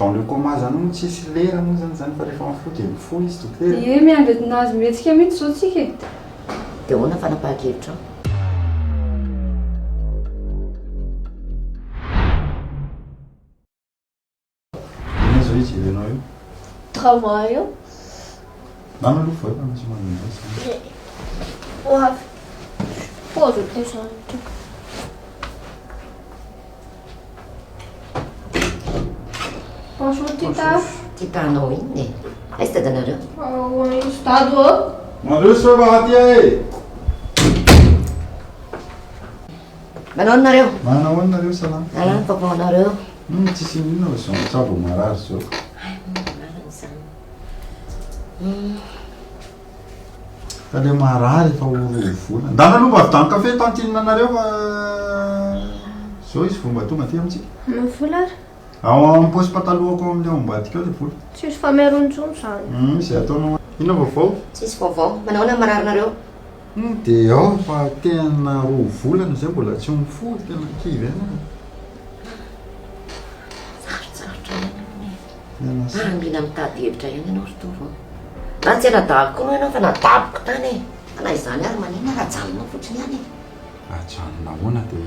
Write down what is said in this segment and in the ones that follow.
taon'le coma zany moa tsisy lera moa zany fa rehefa mifo dia mifo izy dokotera. Ie miandry mihetsika mihitsy zao tsika. Dia ahoana fanapahan-kevitra ao? Ina zao izy irenao io? Travail. Nana aloha fa efa misy manindray. Ho avy. Pôzy presente. Posso titar? Titanao iny e. Aiza dadanareo? Ao estado. Nareo sy fa aty e! Manao nareo? Manao ahoana nareo salama? Alana papaonareo? Tsisy inona fa zao tsabo marary zao. Marary zany. Ka le marary efa orovola. Ndana aloha mba avitan'ny kafe tantinina anareo fa zao izy fomba tonga aty amintsika. Vola? Ao amin'ny paosy patalohako amin'ilay ao ambadika ao le vola. Tsisy fameron-tsony zany. Izay ataonao. Inona vaovao? Tsisy vaovao. Manao na mararinareo? Dia ao fa tena roa volana zay mbola tsy mifoly tena kivy ana. Sarotsarotra ihany. Ambina mitady hevitra ihany ianao ry tovo. Raha tsy anadaviko koa ianao fa nadaviko tany e. Fa na izany ary maninona raha janonao fotsiny ihany e. Ajanona ahoana dia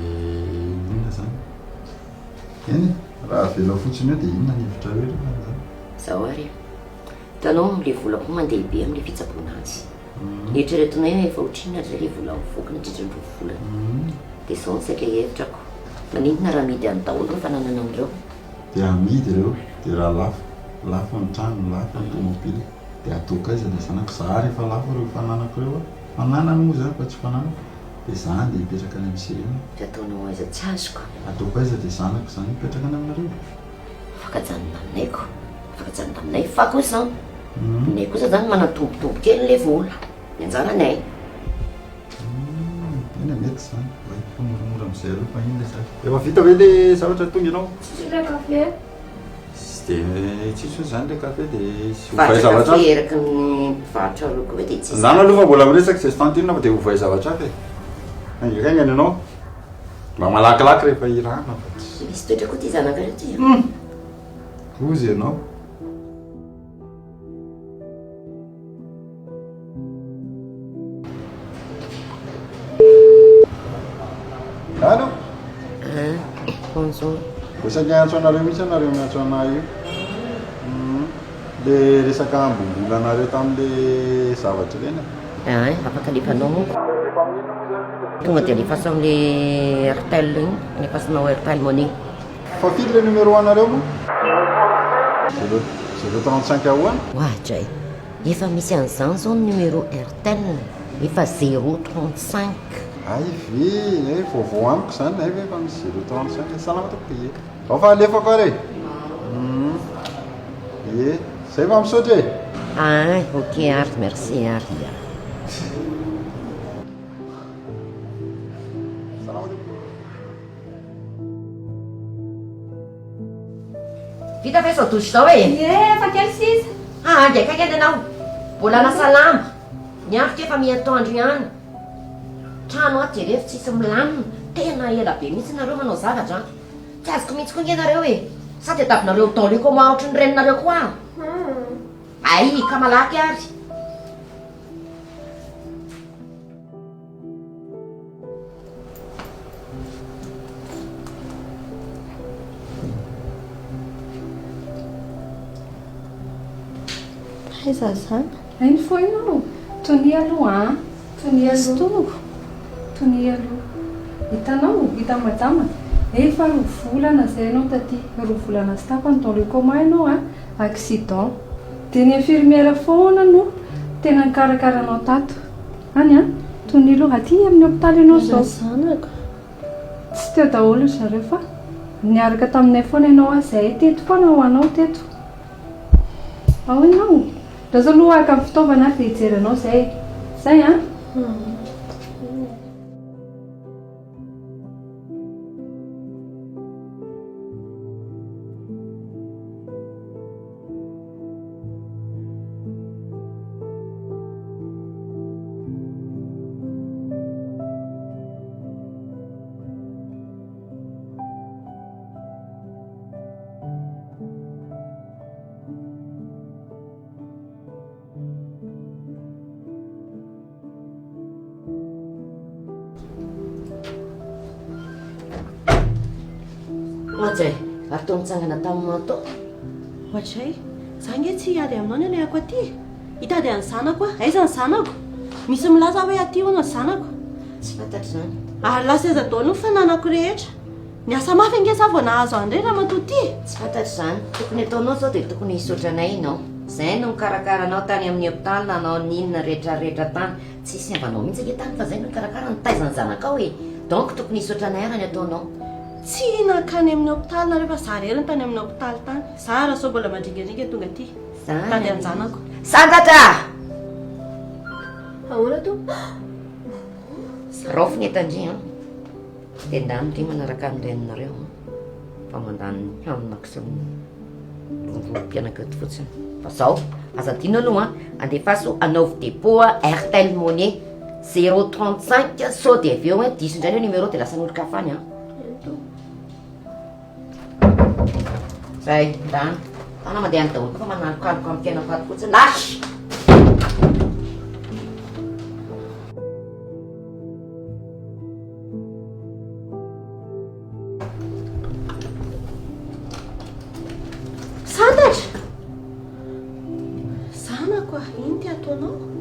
inona zany? Eny, raha vela fotsiny eo dia inona ny hevitra hoe zany? Zao ary. Hitanao le vola koa mandeha be amin'ilay fitsaboana azy. Eritreretinay hoe efa otrina zay le vola mivoaka nandritra ny volana. Dia izao ny saika hevitrako. Maninona raha midy amin'ny daholo ny fananana amin'ireo? Dia amidy ireo, dia raha lafo ny trano, lafo ny tomobily. Dia atoko aiza dia zanako za rehefa lafo ireo fananako ireo. Fananana moa zany fa tsy fananako. Dia zany dia hipetraka any amin'ny sirena. Dia ataonao aiza tsy azoko. Atoko aiza dia zanako zany hipetraka any aminareo. Afaka janona aminayko. Afaka janona aminay fa kosa. Nay kosa zany manatombotombo kely le vola. Ny anjaranay. Eny mety zany. Fa moramora amin'izay aloha fa iny le zany. Efa vita ve le zavatra tonga ianao? Tsisy le kafe. Dia tsisy hoe zany le kafe dia sy Vatra ovay zavatra. kafe eraky ny mpivarotra roko hoe dia tsisy. Ndana aloha fa mbola miresaka izay stantina fa dia ovay zavatra hafa e. Aingakaingana ianao. Mba malakilaky rehefa irana fa tsy. Misy toetra koa ty zanakareo ty. Ozy ianao. Allô? Bonjour. Resaky antso anareo mihitsy anareo miantso anahy io. Le resaka ambombolanareo tamin'le zavatra ireny. Afaka alefanao moa. Tonga dia alefaso amin'le airtel igny. Alefasinao airtel money. Fa firy le numéro anareo moa? 035 ahoana? Ohatray. Efa misy an'izany zao ny numéro airtel. Efa 035. Ay ve, vaovao amiko zany ay ve efa misy 035 salama tokoe. Ao fa alefako ary. Ie, zay fa misaotra e. Ok ary, merci ary. Vita ve sao douche zao e? Ie, efa kely sisa. Dia kaiky ianao. Mbola lasa lamba. Niafika efa miatoandro ihany. Trano ato jereo tsisy milamina. Tena ela be mihitsy nareo manao zavatra. Tsy azoko mihitsy koa ngenareo e. Sady atavinareo daholo io koa mahaotry ny reninareo koa. Ay, ka malaky ary. Aiza zany? Hainy fo ianao. Tony aloha tony aloha. Tony aloha. Hitanao, hita madama. Efa roa volana zay ianao taty. Roa volana sy tapany dans le coma ianao accident. Dia ny infirmière foana no tena nikarakaranao tato. Any tony aloha aty amin'ny hôpitaly ianao zao. Zanaka. Tsy teo daholo zareo fa niaraka taminay foana ianao zay teto foana ho anao teto. Ao ianao. Lasa aloha aka amin'ny fitaovana dia hijeranao zay. Zay ohatsy atao mitsangana taminao tao ohatray za nge tsy hiady aminao ny alehako aty hitady any zanako a aiza ny zanako misy milaza hoe aty hoana ny zanako tsy fantatry zany ary lasa aiza dao no fananako rehetra ny asa mafy angesa vao nahazo andray raha matoty tsy fantatry zany tokony ataonao zao dia tokony hisotranay inao zay no mikarakaranao tany amin'ny hopitaly nanao ninona rehetrarehetra tany tsisy ambanao mihitsy ake tany fa zay no mikarakara nitaizany zanakao e donc tokony hisotranay ara ny ataonao tsy nakany amin'ny hopitaly na rehefa za reriny tany amin'ny hopitaly tany za raha so mbola mandringadringa tonga aty tady any zanako santatra ahoana to raofiny etandri a dia ndany ry manaraka ny reninareo fa mandany hanonako sy mpianaka eto fotsiny fa zao azadino aloha andefaso anaovy depoa airtel monnaie 035 sao dia avy eo a diso indray le numéro dia lasa n'olo-ka afany a zay ndany tana mandeha ny daolo fa manalokaloka amin'ny fiainako ato fotsiny lasy santatra zanako a iny ty ataonao